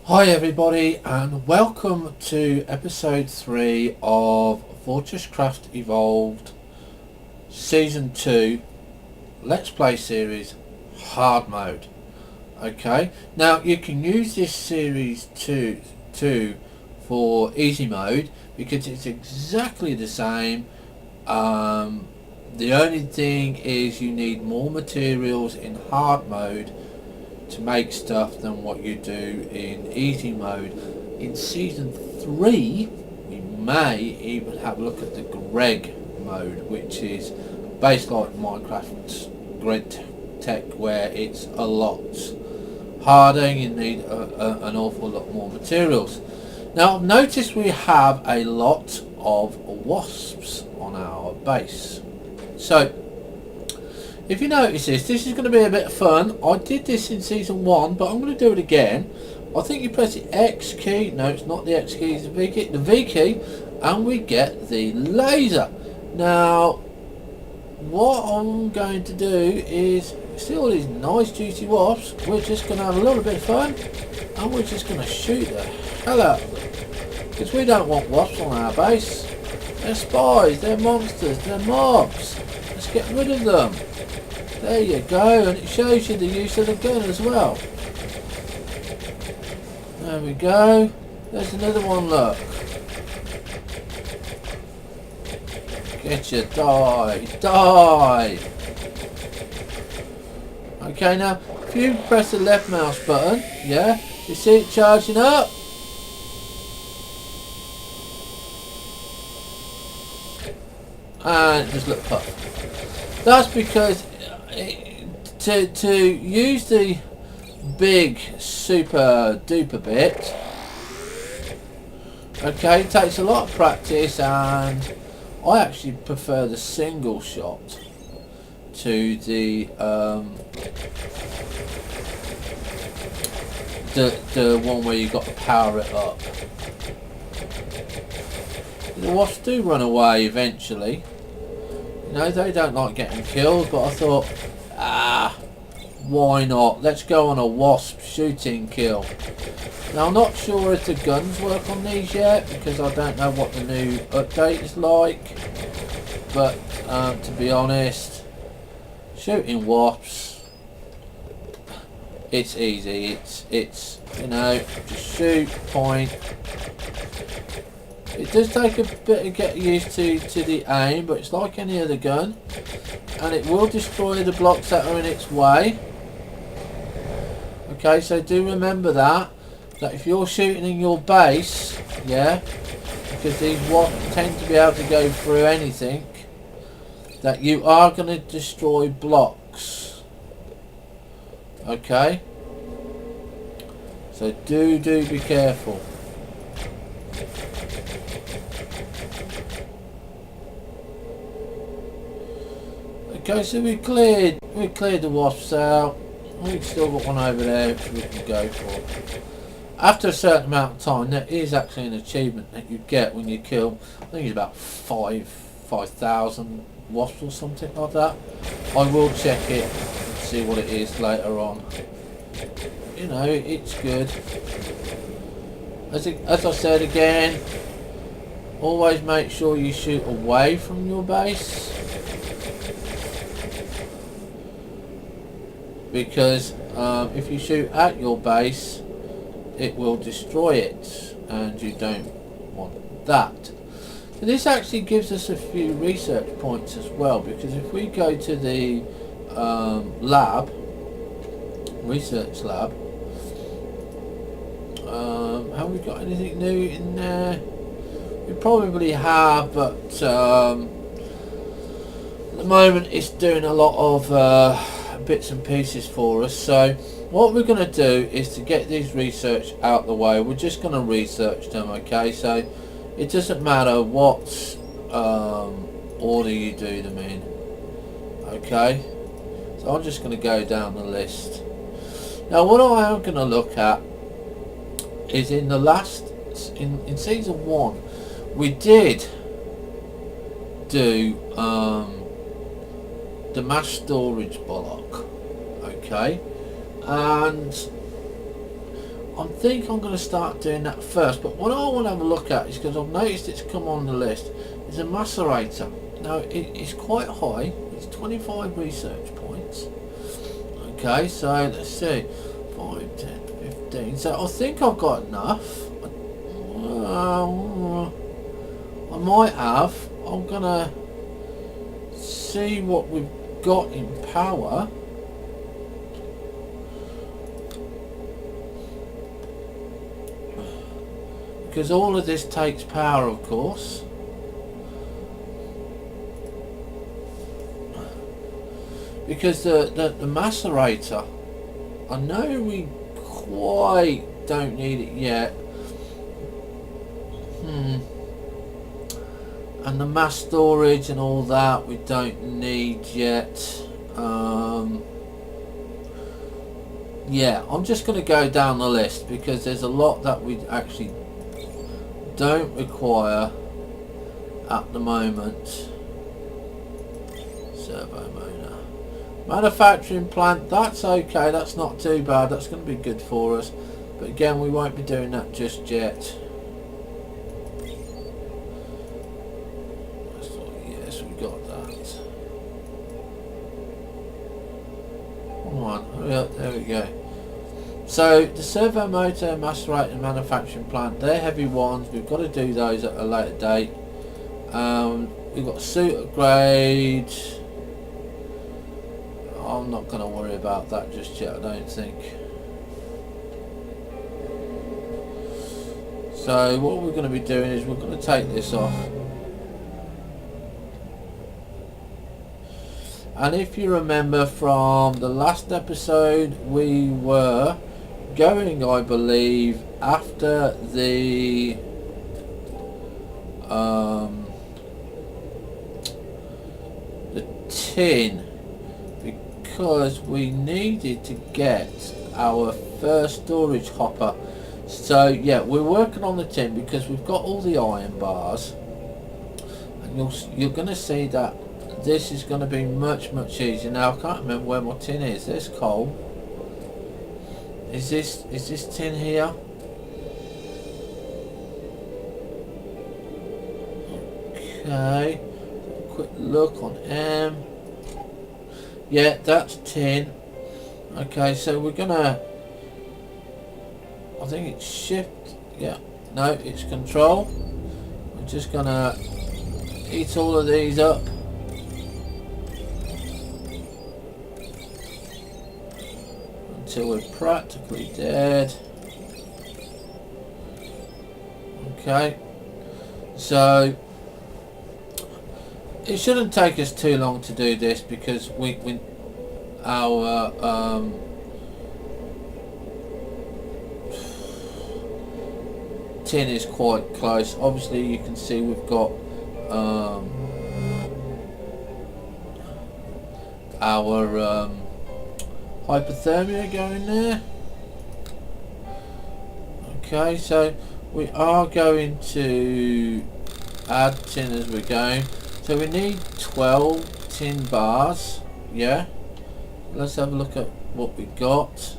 Hi everybody and welcome to episode 3 of Fortresscraft Evolved Season 2 Let's Play Series Hard Mode. Okay, now you can use this series 2 for easy mode because it's exactly the same. The only thing is you need more materials in hard mode to make stuff than what you do in easy mode. In season 3 we may even have a look at the Greg mode, which is based like Minecraft's Greg tech, where it's a lot harder. You need an awful lot more materials. Now I've noticed we have a lot of wasps on our base, so if you notice this is going to be a bit of fun. I did this in season 1, but I'm going to do it again. I think you press the X key. No, it's not the X key, it's the V key. The V key, and we get the laser. Now, what I'm going to do is see all these nice juicy wasps. We're just going to have a little bit of fun, and we're just going to shoot the hell out of them. Because we don't want wasps on our base. They're spies, they're monsters, they're mobs. Let's get rid of them. There you go, and it shows you the use of the gun as well. There we go. There's another one, look. Get you, die. Okay, now if you press the left mouse button, yeah, you see it charging up. And it just looks up. That's because to use the big super duper bit, okay, it takes a lot of practice, and I actually prefer the single shot to the one where you got to power it up. The wasps do run away eventually. You know, they don't like getting killed, but I thought, why not? Let's go on a wasp shooting kill. Now I'm not sure if the guns work on these yet, because I don't know what the new update is like. But to be honest, shooting wasps, it's easy. It's you know, just shoot, point. It does take a bit to get used to the aim, but it's like any other gun, and it will destroy the blocks that are in its way. Okay, so do remember that if you're shooting in your base, yeah, because these wasps tend to be able to go through anything, that you are going to destroy blocks. Okay, so do be careful. Okay, so we cleared the wasps out. We've still got one over there which we can go for. After a certain amount of time, there is actually an achievement that you get when you kill, I think it's about 5,000 wasps or something like that. I will check it and see what it is later on. You know, it's good. As I said again, always make sure you shoot away from your base, because if you shoot at your base, it will destroy it, and you don't want that. So this actually gives us a few research points as well, because if we go to the research lab, have we got anything new in there? We probably have, but at the moment it's doing a lot of bits and pieces for us. So what we're going to do is, to get these research out the way, we're just going to research them. Okay, so it doesn't matter what order you do them in. Okay, so I'm just going to go down the list. Now what I am going to look at is, in in season 1 we did do the mass storage block. Okay, and I think I'm going to start doing that first, but what I want to have a look at is, because I've noticed it's come on the list, is a macerator. Now it's quite high, it's 25 research points. Okay, so let's see, 5, 10, 15, so I think I've got enough. I might have. I'm going to see what we've got in power. Because all of this takes power, of course. Because the macerator, I know we quite don't need it yet. And the mass storage and all that we don't need yet. Yeah, I'm just going to go down the list because there's a lot that we actually don't require at the moment. Servo motor. Manufacturing plant, that's okay, that's not too bad, that's going to be good for us. But again, we won't be doing that just yet. So, yes, we got that. Come on, yeah, there we go. So the servo motor, macerator and manufacturing plant, they're heavy ones. We've got to do those at a later date. We've got suit upgrade. I'm not going to worry about that just yet, I don't think. So what we're going to be doing is we're going to take this off. And if you remember from the last episode, we were going, I believe, after the tin, because we needed to get our first storage hopper. So yeah, we're working on the tin because we've got all the iron bars, and you're going to see that this is going to be much easier. Now I can't remember where my tin is. There's coal. Is this tin here? Okay, quick look on M. Yeah, that's tin. Okay, so we're gonna, I think it's shift. Yeah, no, it's control. We're just gonna eat all of these up. Until we're practically dead. Okay, so it shouldn't take us too long to do this because our tin is quite close. Obviously you can see we've got our hypothermia going there. Okay, so we are going to add tin as we're going. So we need 12 tin bars. Yeah, let's have a look at what we've got.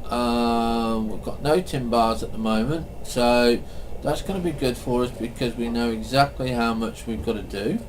We've got no tin bars at the moment, so that's going to be good for us because we know exactly how much we've got to do.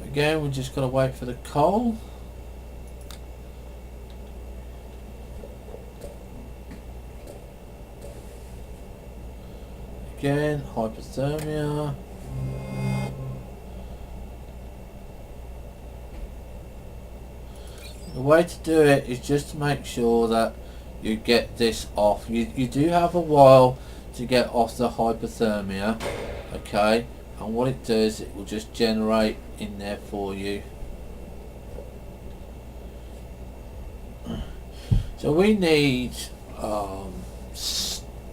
Again, we're just got to wait for the coal. Again, hypothermia. The way to do it is just to make sure that you get this off. You do have a while to get off the hypothermia, okay? And what it does, it will just generate in there for you. So we need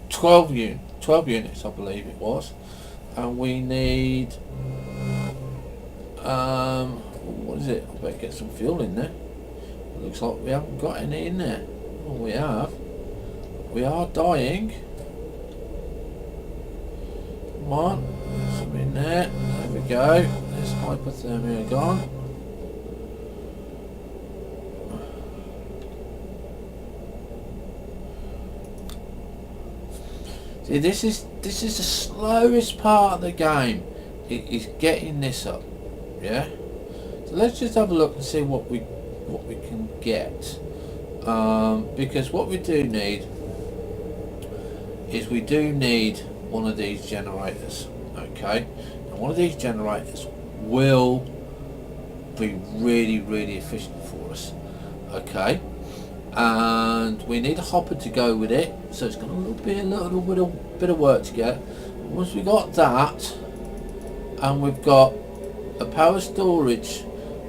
12 units, I believe it was, and we need what is it? I better get some fuel in there. It looks like we haven't got any in there. Oh, we have. We are dying. Come on, there's some in there. There we go. There's hypothermia gone. See, this is the slowest part of the game. It is getting this up. Yeah. So let's just have a look and see what we can get. Because what we do need is we do need one of these generators. Okay. And one of these generators will be really efficient for us. Okay. And we need a hopper to go with it, so it's going to be a little bit of work to get. Once we got that, and we've got a power storage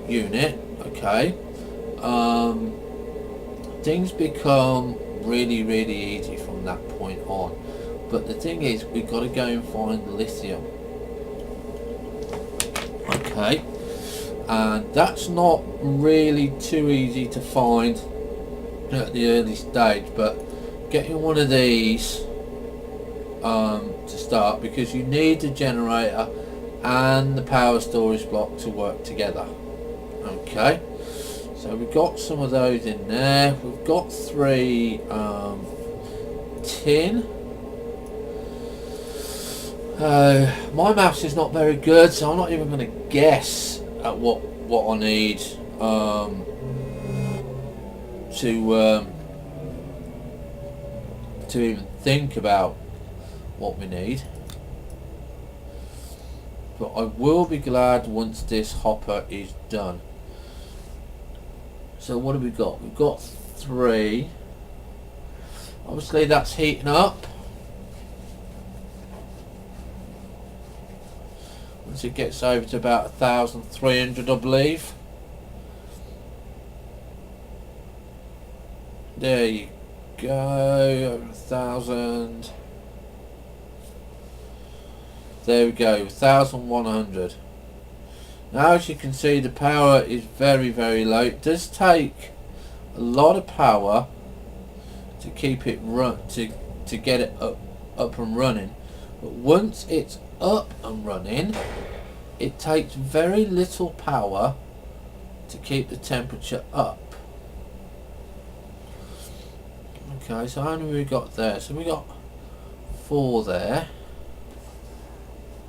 unit, okay, things become really easy from that point on. But the thing is, we've got to go and find the lithium, okay, and that's not really too easy to find at the early stage, but getting one of these to start, because you need the generator and the power storage block to work together. Okay, so we've got some of those in there. We've got 3 tin. My maths is not very good, so I'm not even going to guess at what I need to even think about what we need. But I will be glad once this hopper is done. So what have we got? We've got 3. Obviously that's heating up. Once it gets over to about 1,300, I believe. There you go, over 1,000. There we go, 1,100. Now as you can see, the power is very low. It does take a lot of power to keep it to get it up and running. But once it's up and running, it takes very little power to keep the temperature up. Okay, so how many have we got there? So we got 4 there.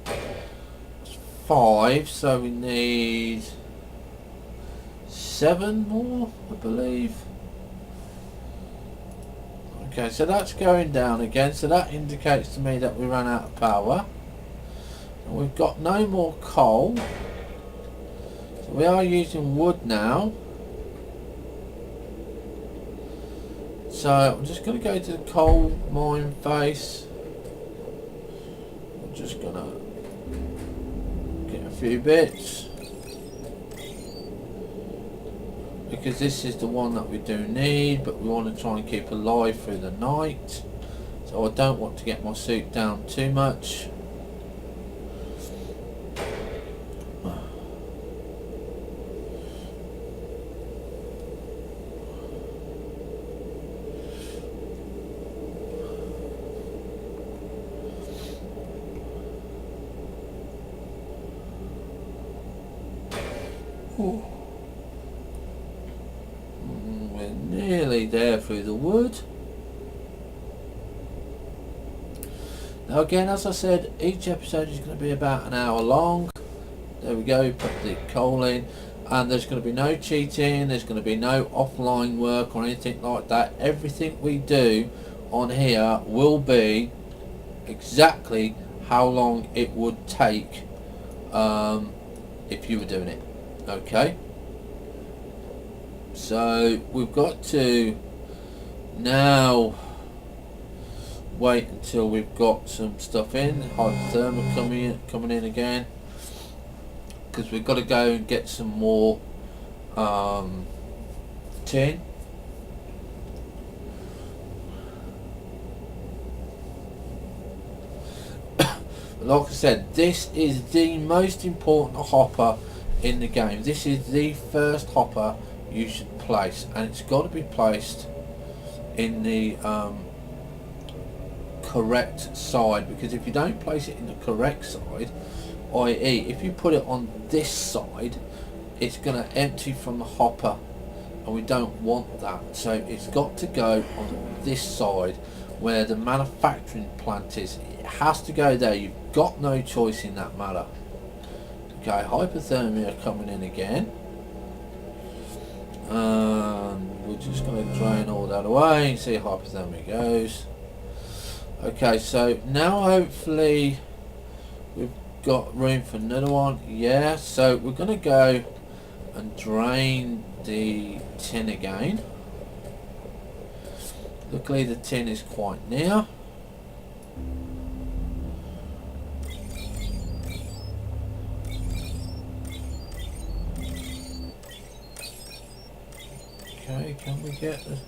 That's 5, so we need 7 more, I believe. Okay, so that's going down again, so that indicates to me that we ran out of power. And we've got no more coal. So we are using wood now. So I'm just going to go to the coal mine face. I'm just going to get a few bits, because this is the one that we do need, but we want to try and keep alive through the night. So I don't want to get my suit down too much. We're nearly there through the wood. Now again, as I said, each episode is going to be about an hour long. There we go, put the coal in, and there's going to be no cheating, there's going to be no offline work or anything like that. Everything we do on here will be exactly how long it would take if you were doing it. Okay, so we've got to now wait until we've got some stuff in. Hypothermia coming in again, because we've got to go and get some more tin. like I said, this is the most important hopper in the game. This is the first hopper you should place, and it's got to be placed in the correct side, because if you don't place it in the correct side, i.e. if you put it on this side, it's going to empty from the hopper, and we don't want that. So it's got to go on this side where the manufacturing plant is. It has to go there. You've got no choice in that matter. Okay, hypothermia coming in again, and we're just going to drain all that away and see how hypothermia goes. Okay, so now hopefully we've got room for another one. Yeah, so we're going to go and drain the tin again. Luckily the tin is quite near. Okay, can we get the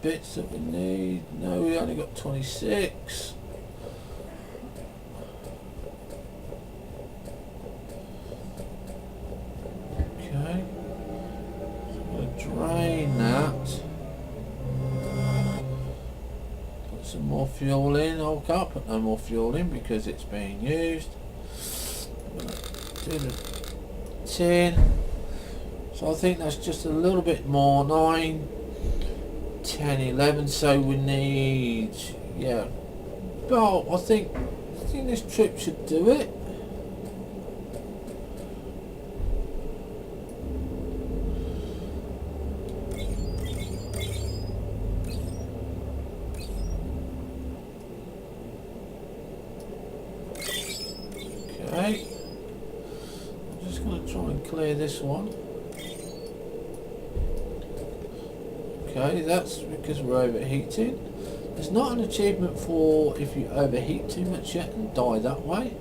bits that we need? No, we only got 26. Okay, so I'm going to drain that. Put some more fuel in. I can't put no more fuel in because it's being used. I'm going to do the tin. So I think that's just a little bit more. 9, 10, 11. So we need, yeah. But I think this trip should do it. Okay. I'm just going to try and clear this one. Okay, that's because we're overheating. There's not an achievement for if you overheat too much yet and die that way.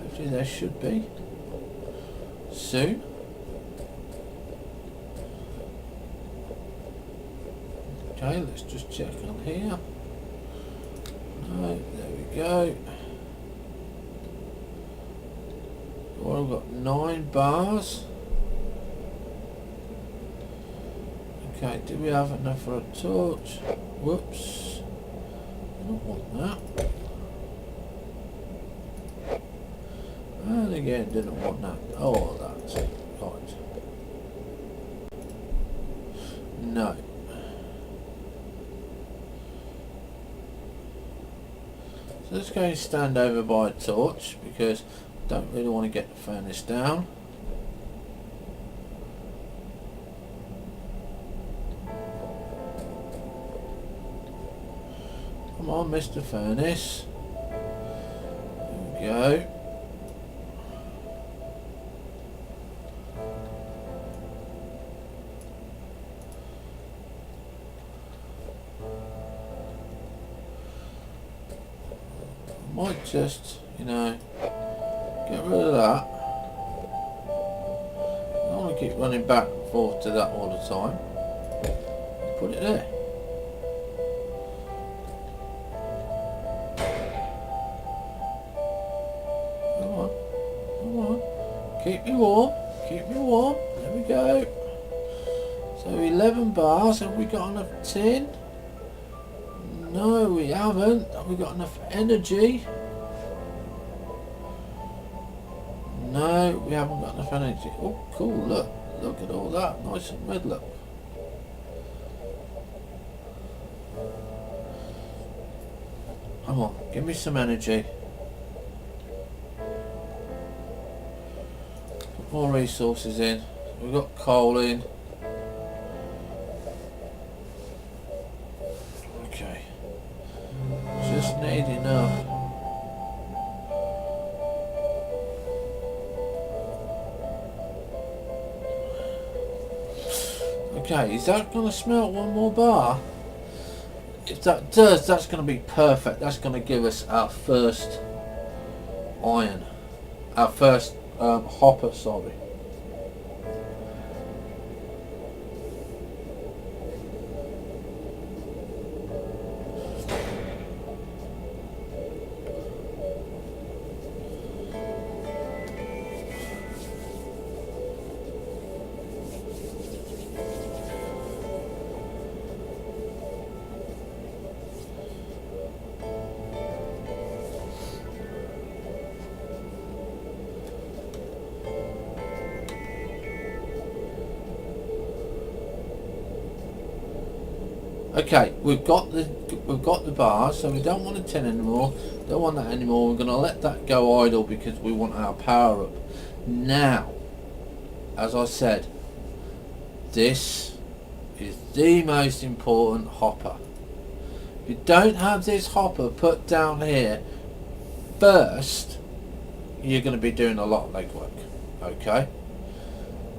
Hopefully there should be soon. Okay, let's just check on here. No, there we go. Well, I've got 9 bars. Okay, do we have enough for a torch? Whoops. I don't want that. And again, didn't want that. Oh, that's it. Right. No. So let's go and stand over by a torch because I don't really want to get the furnace down. Come on, Mr. Furnace. There we go. I might just, you know, get rid of that. I don't want to keep running back and forth to that all the time. Put it there. Keep me warm, keep me warm. There we go. So 11 bars. Have we got enough tin? No, we haven't. Have we got enough energy? No, we haven't got enough energy. Oh, cool, look. Look at all that. Nice and red, look. Come on, give me some energy. More resources in. We've got coal in. Okay. Just need enough. Okay, is that going to smelt one more bar? If that does, that's going to be perfect. That's going to give us our first iron. Our first hopper, sorry. Okay, we've got the bar, so we don't want a tin anymore. Don't want that anymore. We're going to let that go idle because we want our power up. Now, as I said, this is the most important hopper. If you don't have this hopper put down here first, you're going to be doing a lot of legwork. Okay,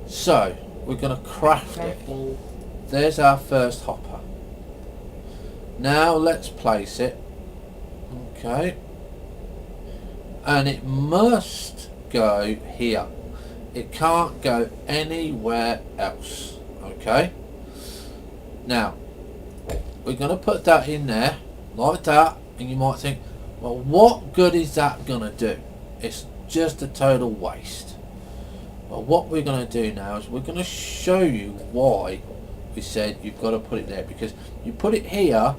so we're going to craft it. There's our first hopper. Now let's place it. Okay, and it must go here. It can't go anywhere else. Okay, now we're going to put that in there like that, and you might think, well, what good is that going to do? It's just a total waste. Well, what we're going to do now is we're going to show you why we said you've got to put it there, because you put it here,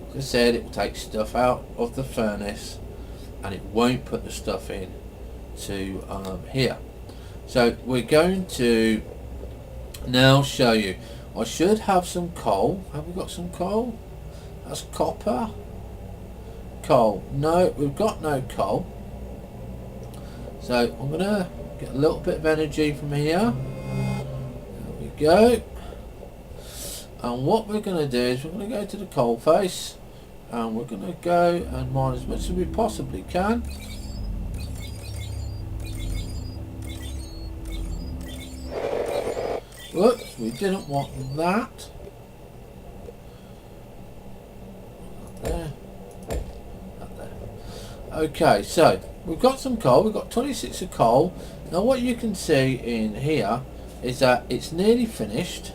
as I said, it will take stuff out of the furnace and it won't put the stuff in to here. So we're going to now show you. I should have some coal. Have we got some coal? That's copper. Coal. No, we've got no coal. So I'm going to get a little bit of energy from here. There we go. And what we're going to do is we're going to go to the coal face and we're going to go and mine as much as we possibly can. Whoops, we didn't want that. There. That there. Okay, so we've got some coal. We've got 26 of coal. Now what you can see in here is that it's nearly finished.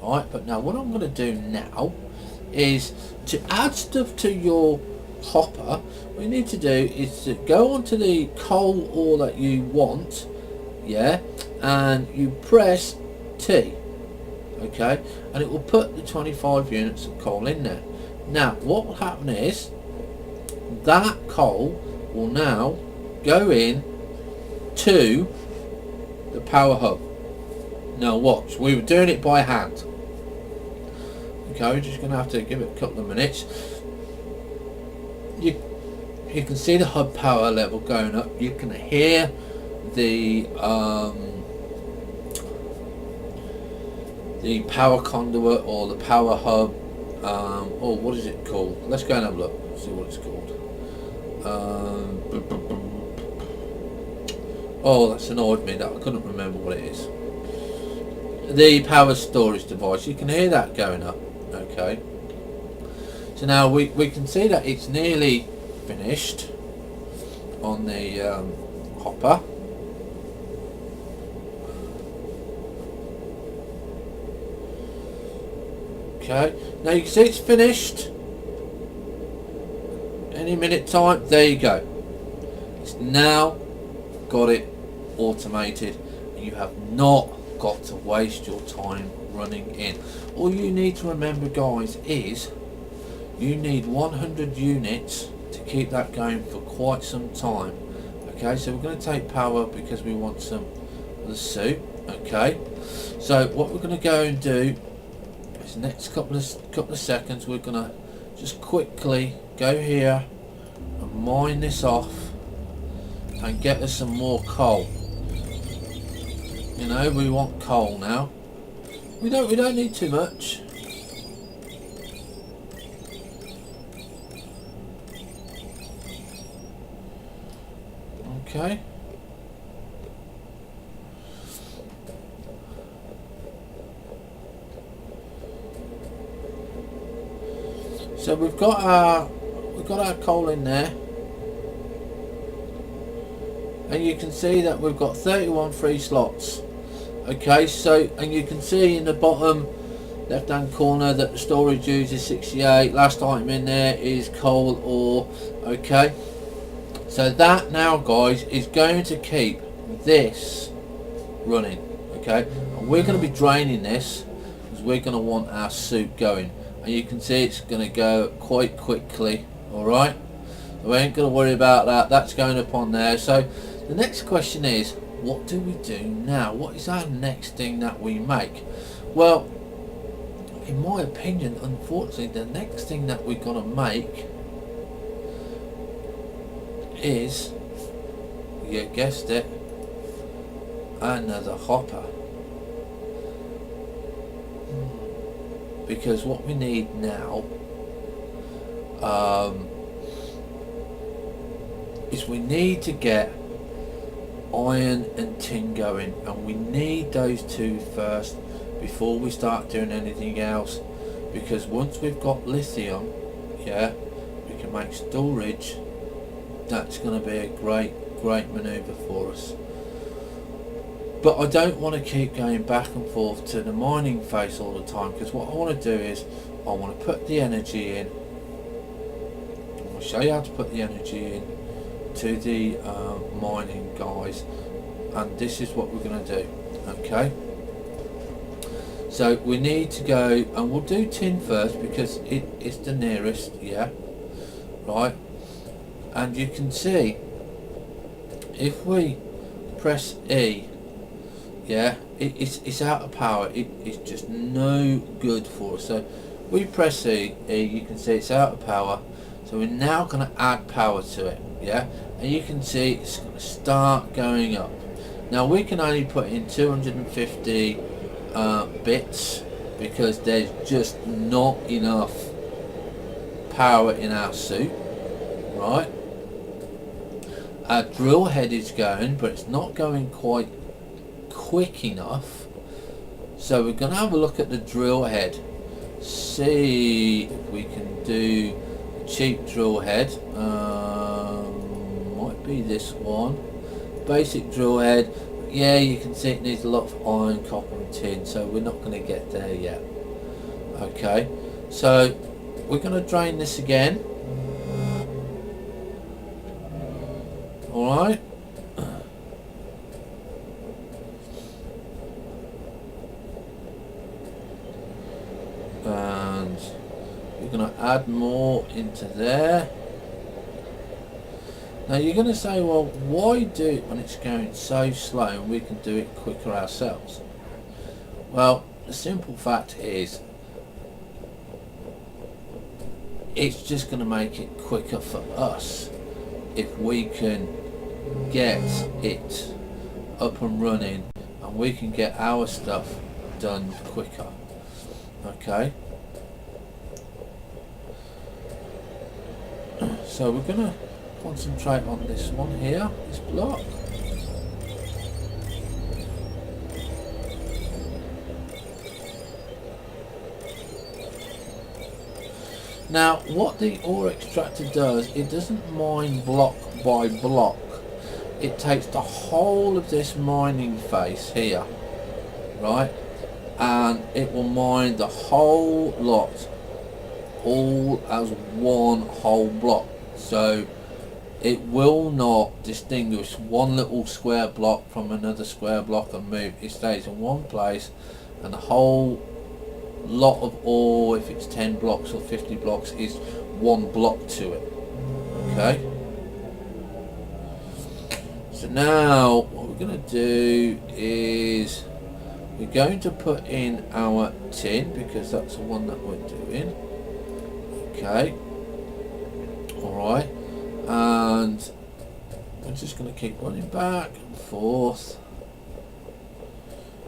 Right, but now what I'm going to do now is to add stuff to your hopper. What you need to do is to go onto the coal ore that you want, yeah, and you press T, okay, and it will put the 25 units of coal in there. Now what will happen is that coal will now go in to the power hub. Now watch, we were doing it by hand. Okay, we're just going to have to give it a couple of minutes. You can see the hub power level going up. You can hear the power conduit or the power hub. Oh, what is it called? Let's go and have a look. See what it's called. Oh, that's annoyed me that I couldn't remember what it is. The power storage device. You can hear that going up. Okay, so now we can see that it's nearly finished on the hopper. Okay, now you can see it's finished. Any minute time, there you go. It's now got it automated. You have not got to waste your time running in. All you need to remember, guys, is you need 100 units to keep that going for quite some time. Okay, so we're going to take power because we want some of the soup. Okay, so what we're going to go and do is next couple of seconds we're going to just quickly go here and mine this off and get us some more coal. You know, we want coal now. We don't need too much. Okay. So we've got our coal in there. And you can see that we've got 31 free slots. Okay, so, and you can see in the bottom left hand corner that the storage uses 68. Last item in there is coal ore. Okay, so that now, guys, is going to keep this running. Okay, and we're going to be draining this because we're going to want our soup going, and you can see it's going to go quite quickly. Alright, so we ain't going to worry about that. That's going up on there. So the next question is, what do we do now? What is our next thing that we make? Well, in my opinion, unfortunately, the next thing that we're going to make is, you guessed it, another hopper. Because what we need now is we need to get iron and tin going, and we need those two first before we start doing anything else, because once we've got lithium, yeah, we can make storage. That's going to be a great maneuver for us. But I don't want to keep going back and forth to the mining face all the time, because what I want to do is I want to put the energy in. I'll show you how to put the energy in to the mining guys, and this is what we're going to do. Okay, so we need to go, and we'll do tin first because it's the nearest, yeah, right. And you can see if we press E, yeah, it's out of power. It's just no good for us. So we press E, you can see it's out of power. So we're now going to add power to it, yeah, and you can see it's going to start going up. Now we can only put in 250 bits because there's just not enough power in our suit, right? Our drill head is going, but it's not going quite quick enough. So we're going to have a look at the drill head, see if we can do a cheap drill head. Might be this one, basic drill head. Yeah, you can see it needs a lot of iron, copper and tin, so we're not going to get there yet. Okay, so we're going to drain this again. Alright, and we're going to add more into there. Now you're going to say, well, why do it when it's going so slow and we can do it quicker ourselves? Well, the simple fact is it's just going to make it quicker for us if we can get it up and running, and we can get our stuff done quicker. Okay, so we're going to concentrate on this one here, this block. Now what the ore extractor does, it doesn't mine block by block. It takes the whole of this mining face here, right, and it will mine the whole lot all as one whole block. So it will not distinguish one little square block from another square block and move. It stays in one place, and the whole lot of ore, if it's 10 blocks or 50 blocks, is one block to it. Okay, so now what we're going to do is we're going to put in our tin, because that's the one that we're doing. Okay, alright, and we're just going to keep running back and forth.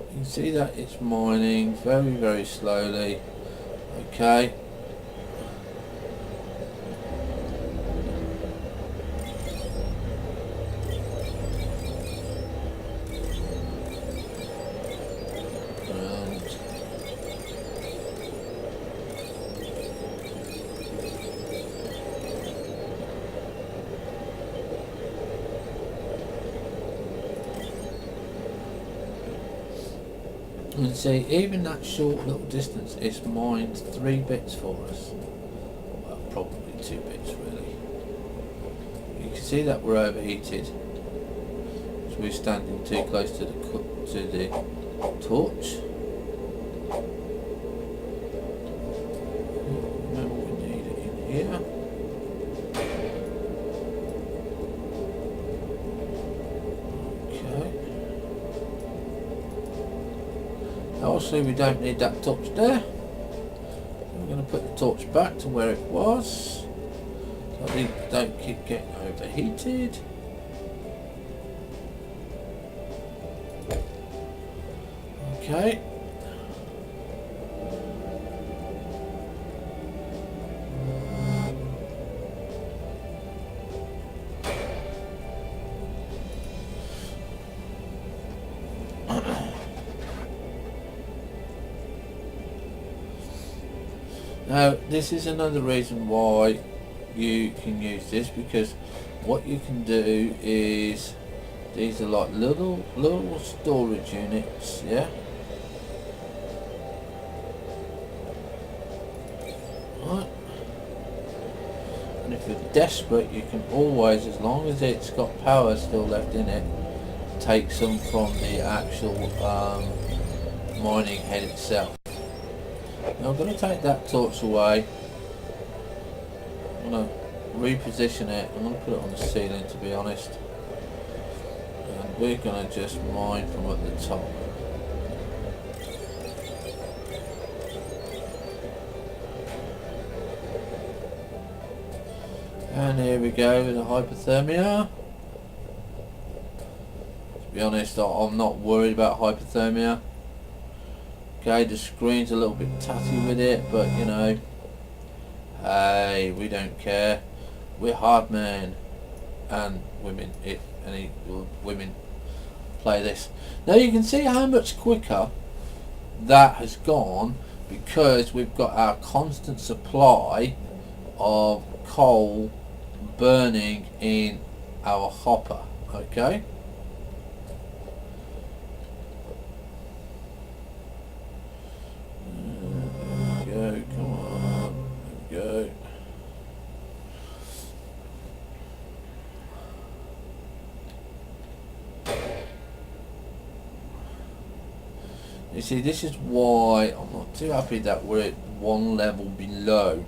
You can see that it's mining very slowly. Okay, and see, even that short little distance, it's mined 3 bits for us. Well, probably 2 bits really. You can see that we're overheated, so we're standing too close to the torch. Remember, we need it in here. Obviously we don't need that torch there. put the torch back to where it was, so they don't keep getting overheated. Okay. Now this is another reason why you can use this, because what you can do is, these are like little storage units, yeah. Right. And if you're desperate, you can always, as long as it's got power still left in it, take some from the actual mining head itself. Now I'm going to take that torch away. I'm going to reposition it. I'm going to put it on the ceiling, to be honest. And we're going to just mine from at the top. And here we go with the hypothermia. To be honest, I'm not worried about hypothermia. Okay, the screen's a little bit tatty with it, but you know, hey, we don't care. We're hard men and women, if any women play this. Now you can see how much quicker that has gone, because we've got our constant supply of coal burning in our hopper. Okay. Come on, there we go. You see, this is why I'm not too happy that we're at one level below.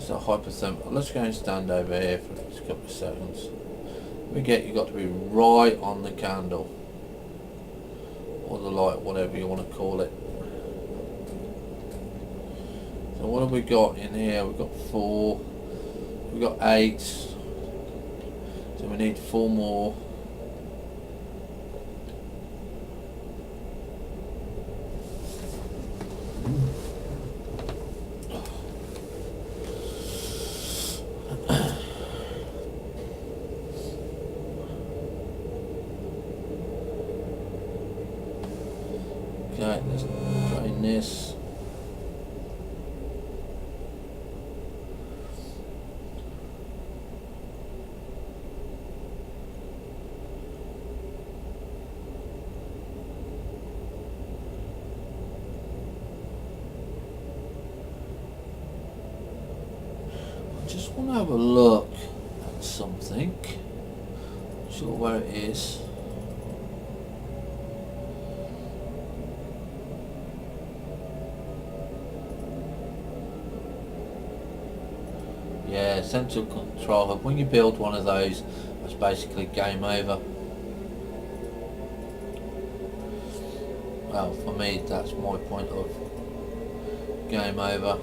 Hypothermia. Let's go and stand over here for a couple of seconds. You've got to be right on the candle or the light, whatever you want to call it. So what have we got in here? We've got 4, we've got 8, so we need 4 more. Okay, let's drain this. I just want to have a look at something. Not sure where it is. Yeah, central control hub. When you build one of those, that's basically game over. Well, for me, that's my point of game over.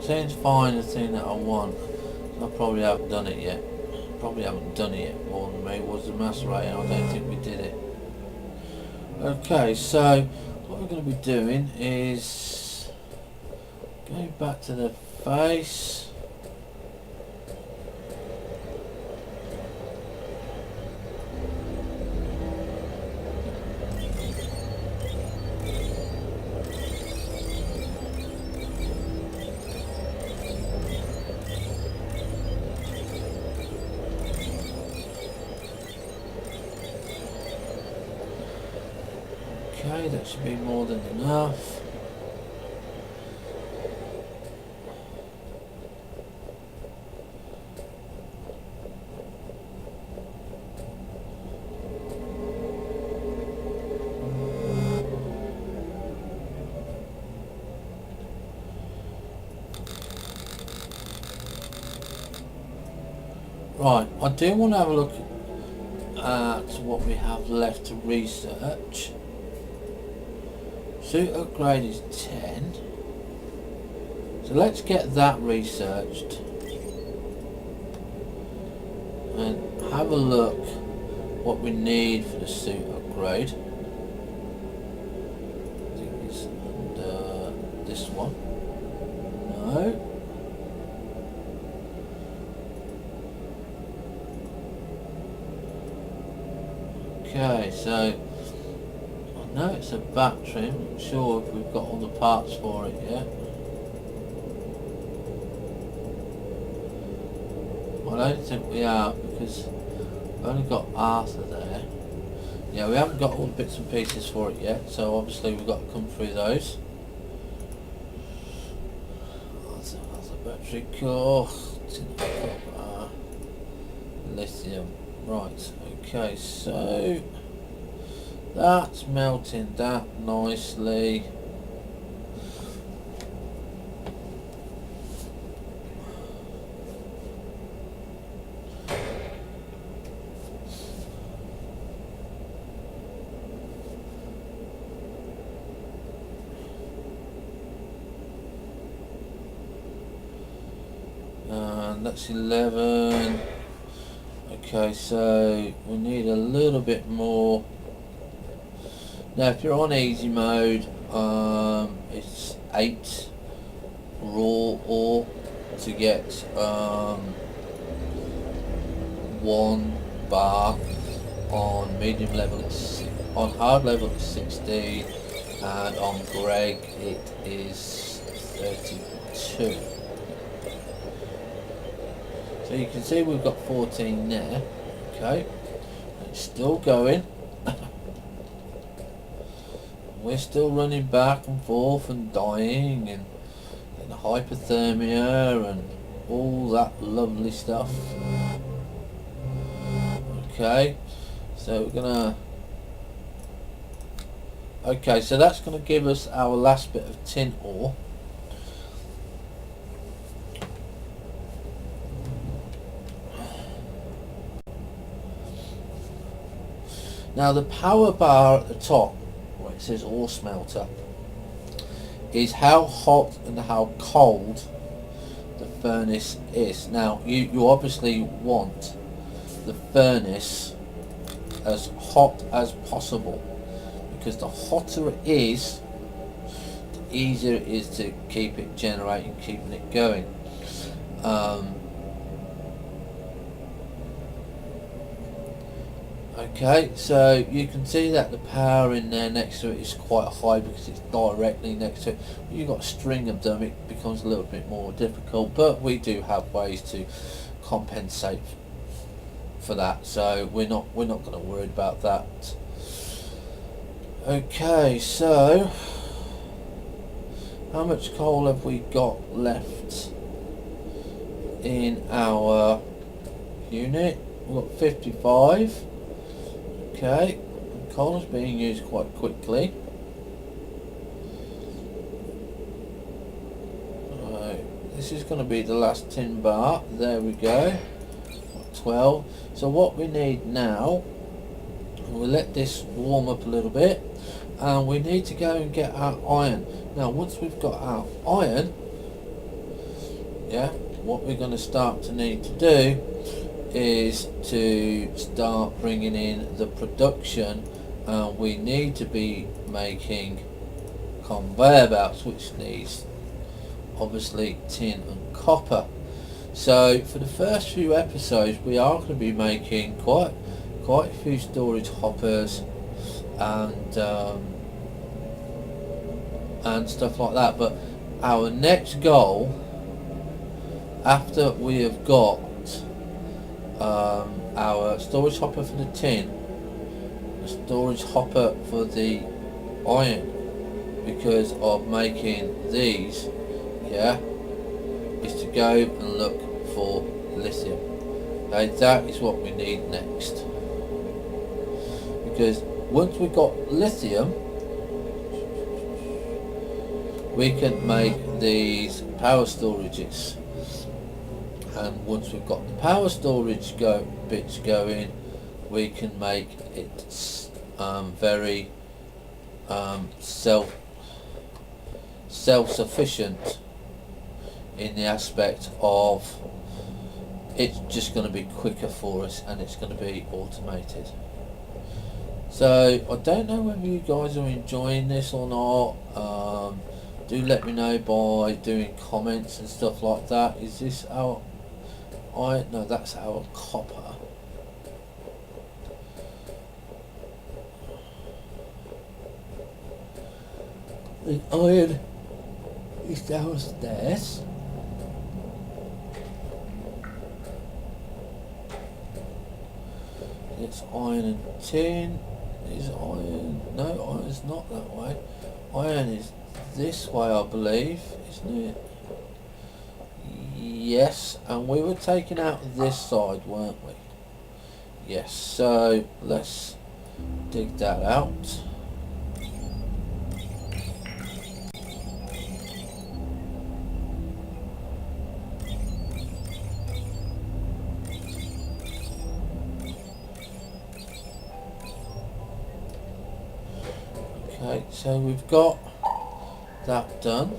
Seems fine, the thing that I want. I probably haven't done it yet. Probably haven't done it yet. More than me was the macerator. I don't think we did it. Okay, so what we're going to be doing is going back to the face. Okay, that should be more than enough. Right, I do want to have a look at what we have left to research. Suit upgrade is 10. So let's get that researched and have a look what we need for the suit upgrade. I think it's under this one. No. Okay, so I know it's a battery. I'm not sure if we've got all the parts for it yet. I don't think we are, because we've only got Arthur there. Yeah, we haven't got all the bits and pieces for it yet, so obviously we've got to come through those. That's a battery core. Lithium. Right, okay, so that's melting that nicely. And that's 11. Okay, so we need a little bit more. Now if you're on easy mode, it's 8 raw ore to get 1 bar. On medium level it's on hard level it's 16, and on Greg it is 32. So you can see we've got 14 there. Okay, it's still going. We're still running back and forth and dying and hypothermia and all that lovely stuff. Okay, so we're gonna. Okay, so that's gonna give us our last bit of tin ore. Now the power bar at the top, where it says ore smelter, is how hot and how cold the furnace is. Now you obviously want the furnace as hot as possible, because the hotter it is, the easier it is to keep it generating, keeping it going. Okay, so you can see that the power in there next to it is quite high because it's directly next to it. When you've got a string of them, it becomes a little bit more difficult, but we do have ways to compensate for that, so we're not going to worry about that. Okay, so how much coal have we got left in our unit? We've got 55. Okay, coal is being used quite quickly. Right, this is going to be the last tin bar. There we go. 12. So what we need now, we'll let this warm up a little bit, and we need to go and get our iron. Now once we've got our iron, yeah, what we're going to start to need to do is to start bringing in the production. We need to be making conveyor belts, which needs obviously tin and copper. So for the first few episodes we are going to be making quite a few storage hoppers and stuff like that, but our next goal, after we have got our storage hopper for the tin, the storage hopper for the iron because of making these, yeah, is to go and look for lithium. Okay, that is what we need next, because once we've got lithium we can make these power storages, and once we've got the power storage bits going, we can make it very self-sufficient in the aspect of it's just going to be quicker for us and it's going to be automated. So I don't know whether you guys are enjoying this or not. Do let me know by doing comments and stuff like that. Is this our iron? No, that's our copper. The iron is downstairs. It's iron and tin. Is iron? No, iron's not that way. Iron is this way, I believe, isn't it? Yes, and we were taking out this side, weren't we? Yes, so let's dig that out. Okay, so we've got that done.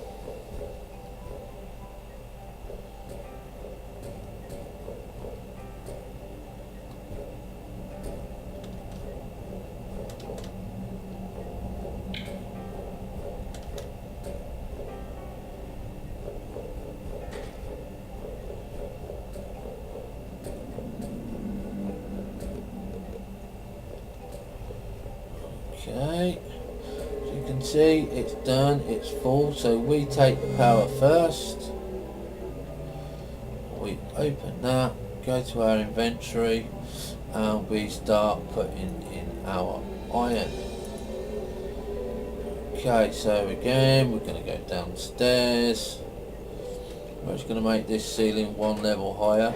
Okay, as you can see it's done, it's full, so we take the power first, we open that, go to our inventory and we start putting in our iron. Okay, so again we're going to go downstairs. We're just going to make this ceiling one level higher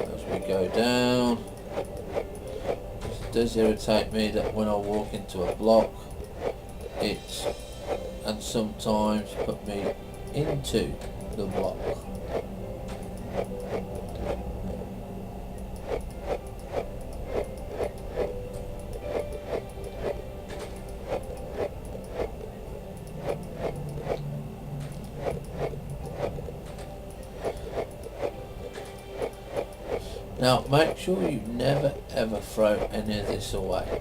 as we go down. It does irritate me that when I walk into a block and sometimes put me into the block. Now make sure you never ever throw any of this away,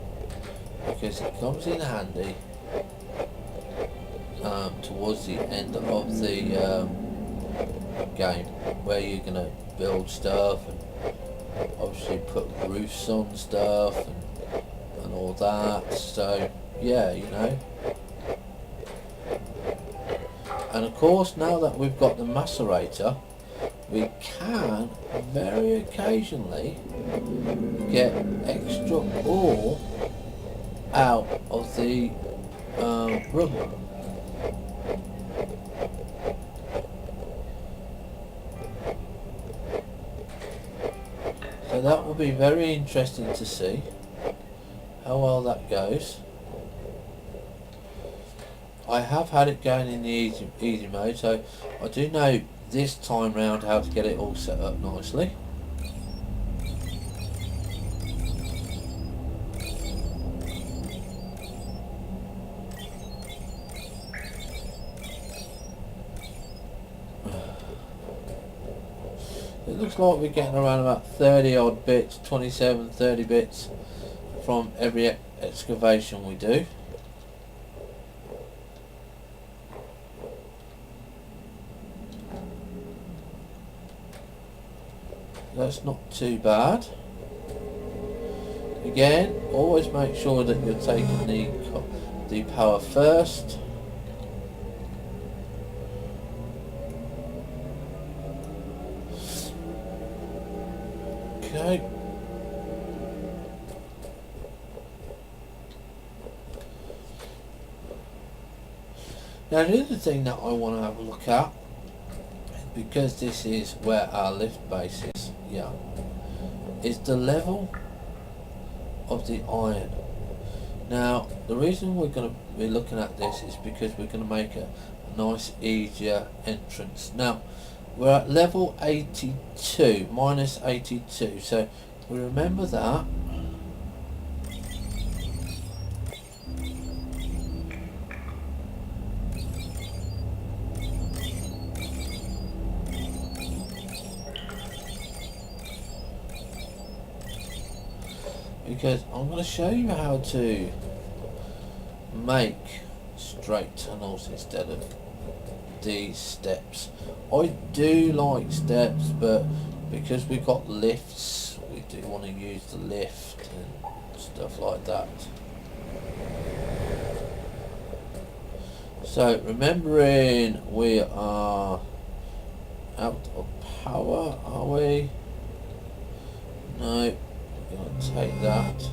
because it comes in handy towards the end of the game, where you're going to build stuff and obviously put roofs on stuff and all that. So yeah, you know. And of course, now that we've got the macerator, we can very occasionally get extra ore out of the rubble. So that will be very interesting to see how well that goes. I have had it going in the easy mode, so I do know this time round how to get it all set up nicely. It looks like we're getting around about 30 odd bits, 27, 30 bits from every excavation we do. That's not too bad. Again, always make sure that you're taking the power first. Okay. Now the other thing that I want to have a look at, because this is where our lift base is, yeah, is the level of the iron. Now the reason we're going to be looking at this is because we're going to make a nice easier entrance. Now we're at level 82, minus 82, so we remember that. Because I'm going to show you how to make straight tunnels instead of these steps. I do like steps, but because we've got lifts, we do want to use the lift and stuff like that. So remembering we are out of power, are we? No. Going to take that,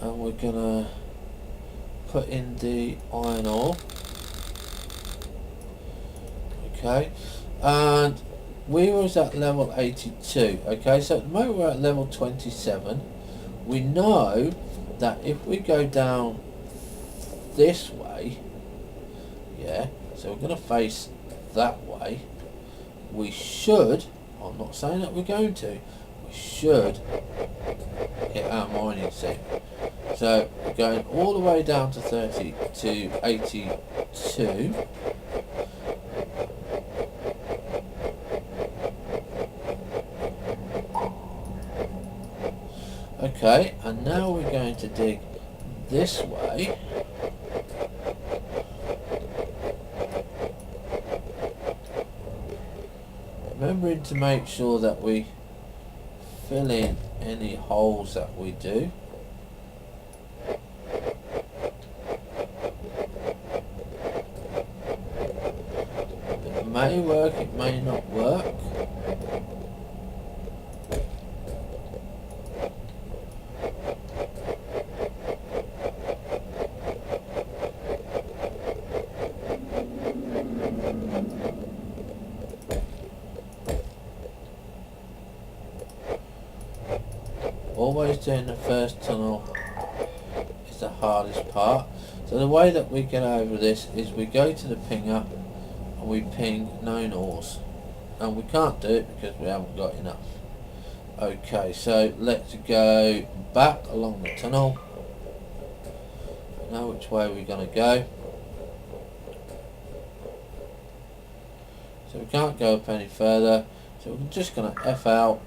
and we're going to put in the iron ore. Okay, and we was at level 82. Okay, so at the moment we're at level 27. We know that if we go down this way, yeah, so we're going to face that way, we should, I'm not saying that we're going to, we should hit our mining seam. So we're going all the way down to 30 to 82. Okay, and now we're going to dig this way. Remembering to make sure that we fill in any holes that we do. It may work, it may not work. Always doing the first tunnel is the hardest part. So the way that we get over this is we go to the pinger and we ping known ores, and we can't do it because we haven't got enough. Okay, so let's go back along the tunnel. I know which way we're going to go. So we can't go up any further, so we're just going to F out.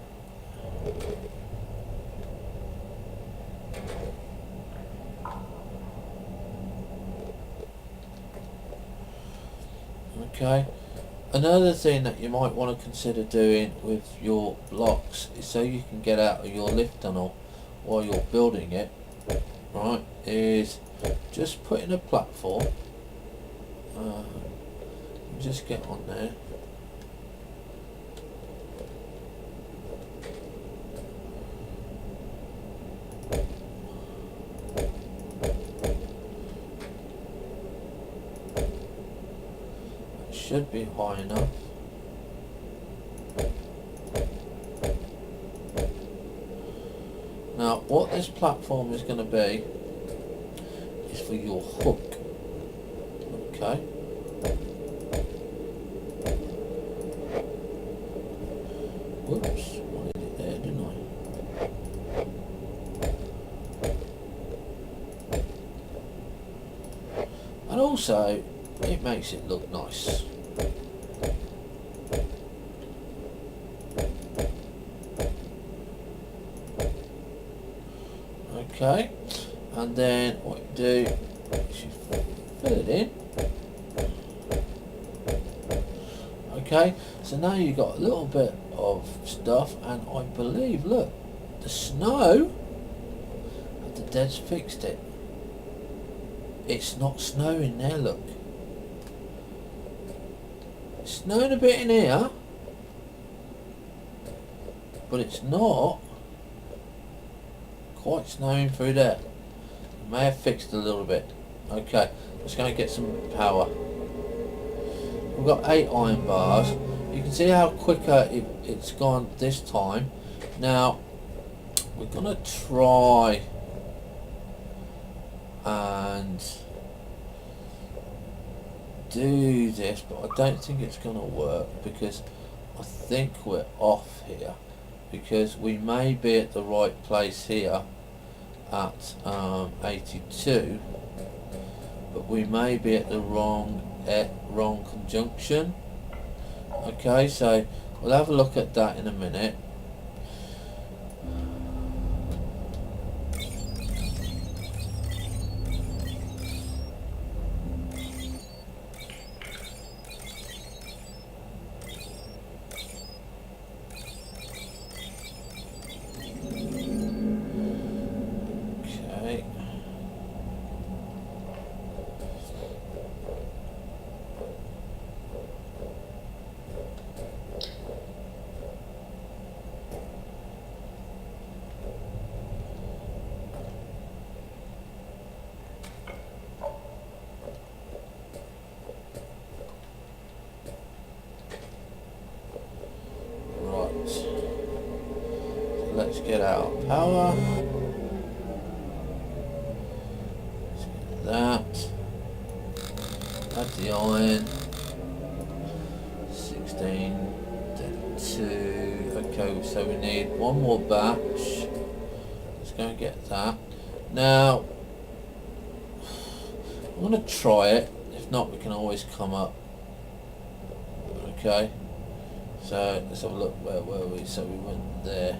Okay, another thing that you might want to consider doing with your blocks is so you can get out of your lift tunnel while you're building it, right, is just put in a platform, just get on there. Should be high enough. Now what this platform is going to be is for your hook. Okay. Whoops, I did it there, didn't I? And also it makes it look nice. Okay, and then what you do is you fill it in. Okay, so now you've got a little bit of stuff, and I believe, look, the snow, the dead's fixed it. It's not snowing there, look. It's snowing a bit in here, but it's not quite snowing through there. May have fixed a little bit. Okay, let's go and get some power. We've got 8 iron bars. You can see how quicker it's gone this time. Now we're gonna try and do this, but I don't think it's gonna work because I think we're off here, because we may be at the right place here at 82, but we may be at the wrong conjunction. Okay, so we'll have a look at that in a minute. Let's get our power. Let's get that. Add the iron. 16, 32. Okay, so we need one more batch. Let's go and get that. Now, I'm going to try it. If not, we can always come up. Okay. So let's have a look. Where were we? So we went there.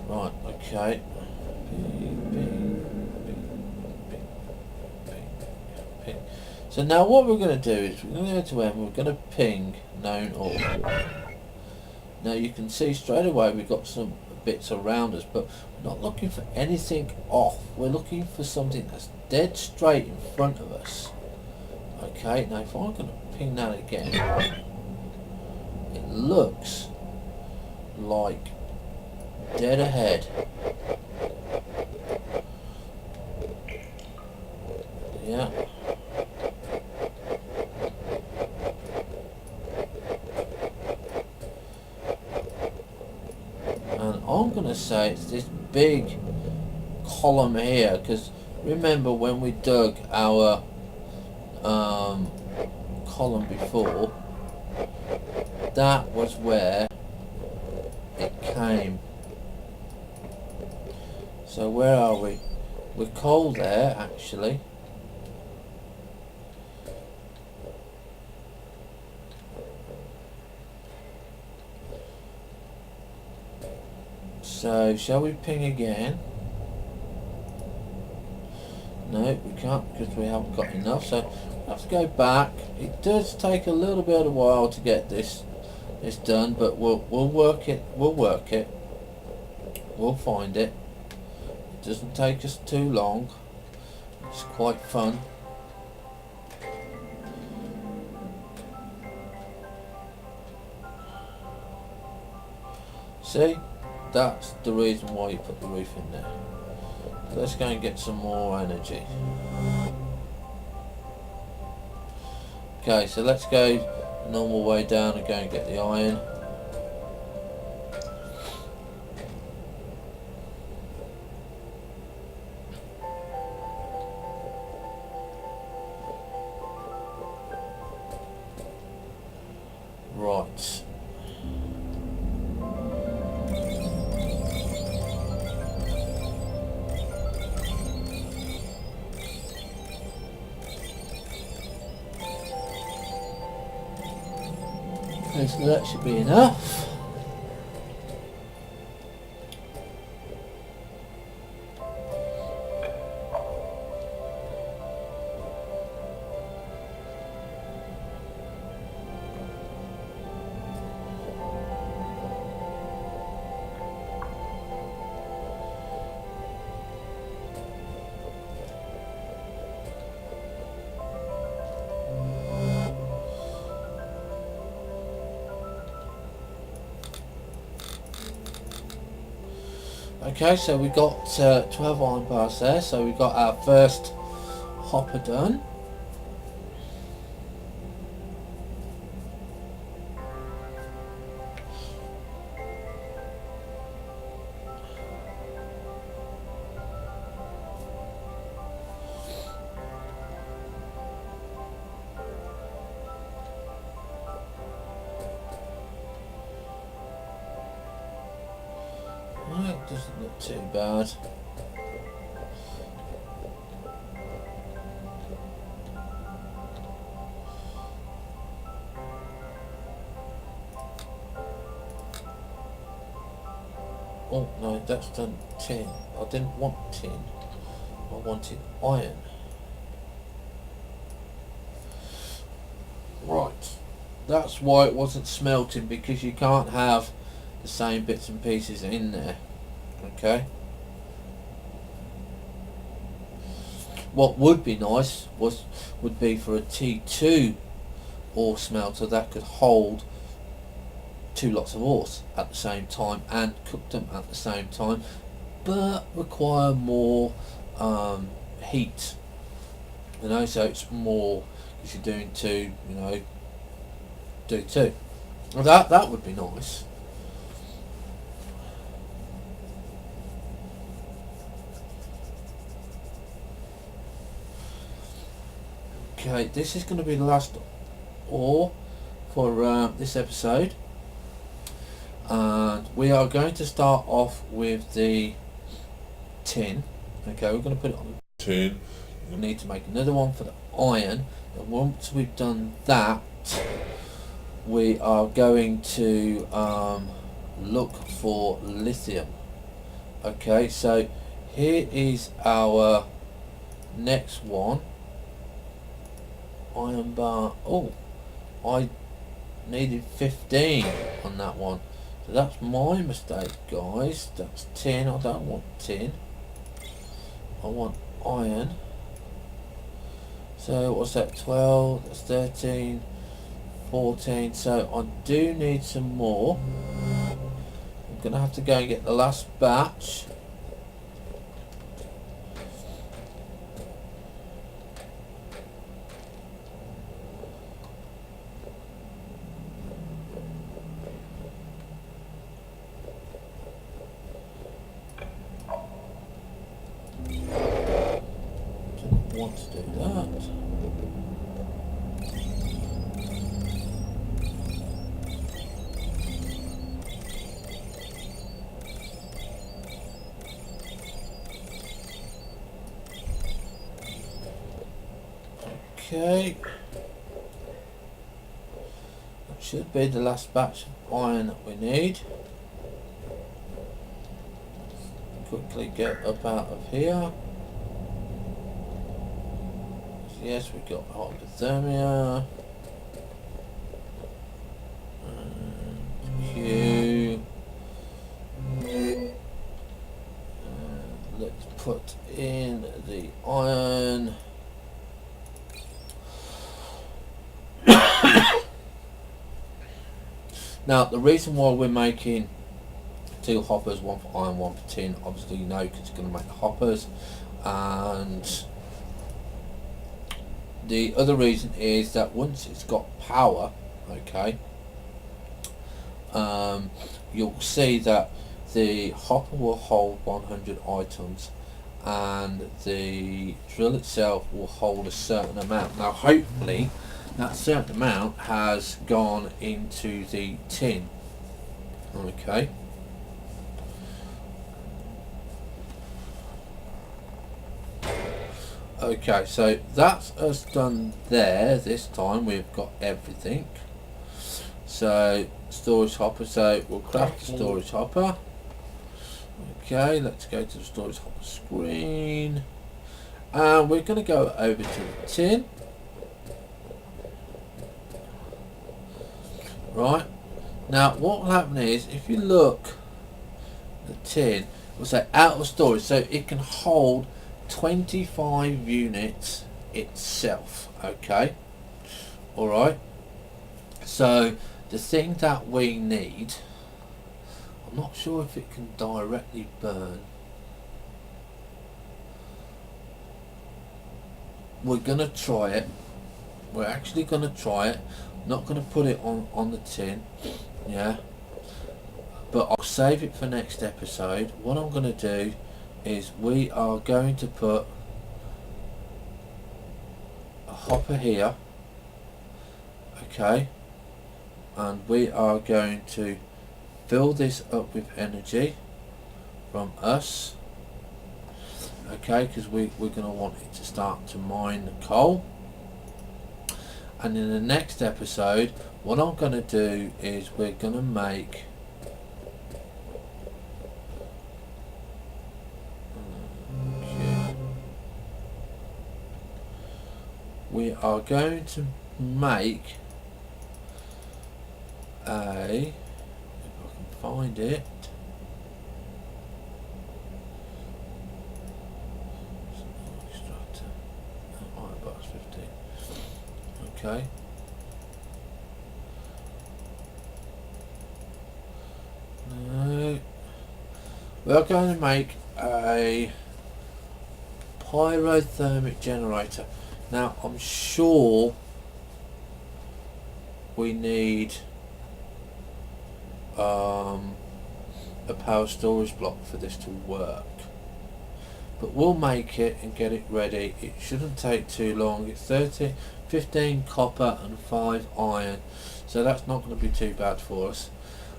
Right, okay. Ping. So now what we're going to do is we're going to go to M, we're going to ping known all. Now you can see straight away we've got some bits around us, but we're not looking for anything off. We're looking for something that's dead straight in front of us. Okay, now if I'm going to ping that again, it looks like dead ahead. Yeah. And I'm going to say it's this big column here, because remember when we dug our column before, that was where it came. So where are we? We're coal there actually. So shall we ping again? No, we can't because we haven't got enough, so we have to go back. It does take a little bit of a while to get this done, but we'll work it. We'll find it. It doesn't take us too long. It's quite fun. See, that's the reason why you put the roof in there. So let's go and get some more energy. Okay, so let's go the normal way down and go and get the iron. Right. Okay, so that should be enough. Okay, so we got 12 iron bars there, so we got our first hopper done. It doesn't look too bad. Oh no, that's done tin. I didn't want tin. I wanted iron. Right. That's why it wasn't smelting, because you can't have the same bits and pieces in there. Okay. What would be nice would be for a T2 ore smelter that could hold 2 lots of ores at the same time and cook them at the same time, but require more heat. You know, so it's more, if you're doing 2, you know, do 2. Well, that would be nice. Okay, this is going to be the last ore for this episode, and we are going to start off with the tin. Okay, we're going to put it on the tin. We need to make another one for the iron, and once we've done that, we are going to look for lithium. Okay, so here is our next one. Iron bar. Oh, I needed 15 on that one, so that's my mistake, guys. That's tin. I don't want tin. I want iron. So what's that? 12. That's 13. 14. So I do need some more. I'm gonna have to go and get the last batch. Want to do that. Okay, that should be the last batch of iron that we need. Quickly get up out of here. Yes, we've got hypothermia. And Q. Let's put in the iron. Now, the reason why we're making 2 hoppers, one for iron, one for tin, obviously you know, because it's going to make the hoppers, and the other reason is that once it's got power, okay, you'll see that the hopper will hold 100 items and the drill itself will hold a certain amount. Now hopefully that certain amount has gone into the tin. Okay. Okay, so that's us done there. This time we've got everything. So storage hopper, so we'll craft the storage hopper. Okay, let's go to the storage hopper screen, and we're going to go over to the tin. Right, now what will happen is, if you look at the tin, we'll say out of storage, so it can hold 25 units itself. Okay, alright, so the thing that we need, I'm not sure if it can directly burn. We're gonna try it. We're actually gonna try it. Not gonna put it on the tin, yeah. But I'll save it for next episode. What I'm gonna do is we are going to put a hopper here, okay, and we are going to fill this up with energy from us, okay, because we're going to want it to start to mine the coal. And in the next episode, what I'm going to do is we're going to make we are going to make a, if I can find it, extractor, iron box 15, okay. No, we're going to make a pyrothermic generator. Now I'm sure we need a power storage block for this to work, but we'll make it and get it ready. It shouldn't take too long. It's 15 copper and 5 iron, so that's not going to be too bad for us.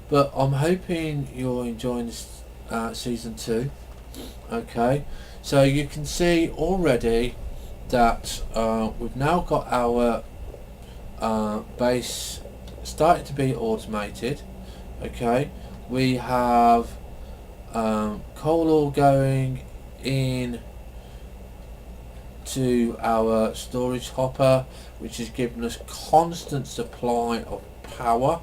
But I'm hoping you're enjoying this season 2. Okay, so you can see already that we've now got our base started to be automated. Okay, we have coal ore going in to our storage hopper, which is giving us constant supply of power.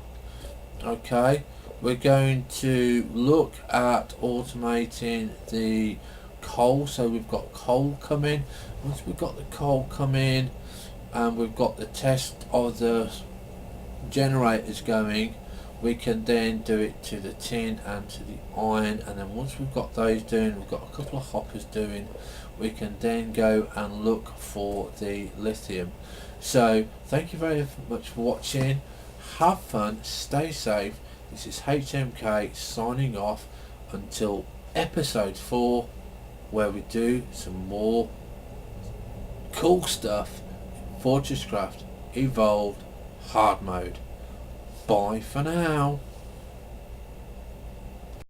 Okay, we're going to look at automating the coal, so we've got coal coming. Once we've got the coal coming and we've got the test of the generators going, we can then do it to the tin and to the iron, and then once we've got those doing, we've got a couple of hoppers doing, we can then go and look for the lithium. So thank you very much for watching. Have fun, stay safe. This is HMK signing off until episode 4, where we do some more cool stuff in Fortresscraft Evolved Hard Mode. Bye for now.